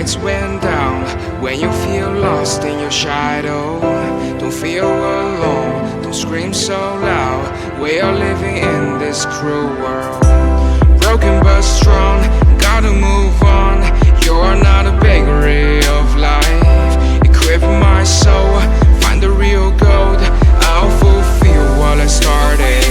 lights went down. When you feel lost in your shadow, don't feel alone, don't scream so loud. We are living in this cruel world, broken but strong, gotta move on. You're not a bakery of life, equip my soul, find the real gold. I'll fulfill what I started.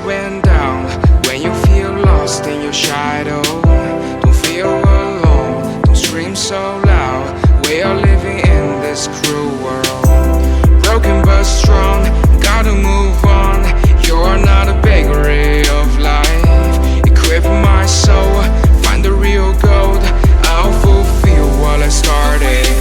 Went down. When you feel lost in your shadow, don't feel alone, don't scream so loud. We are living in this cruel world, broken but strong, gotta move on. You're not a bakery of life, equip my soul, find the real gold. I'll fulfill what I started.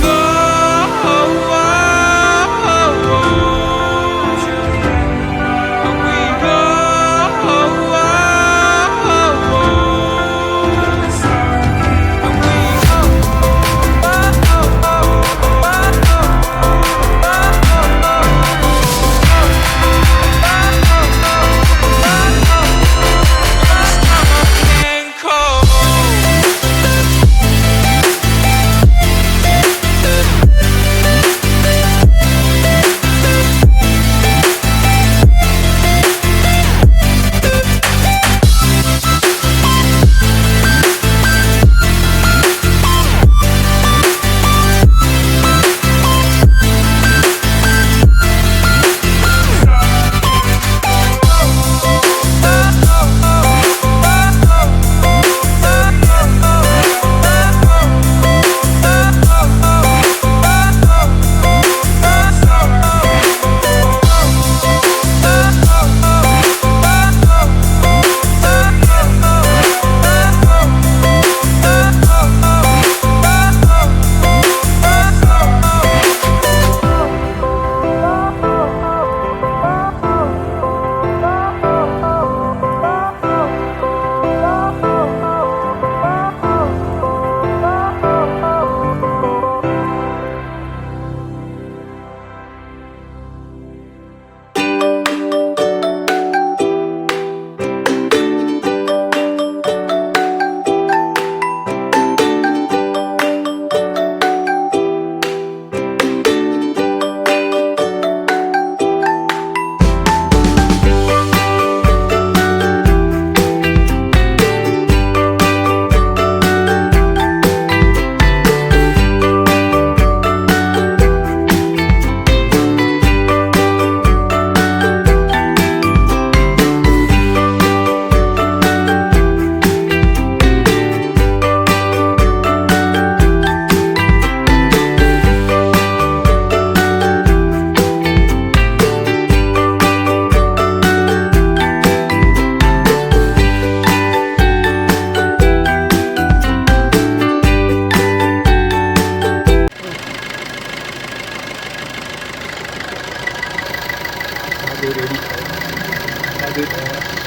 ready.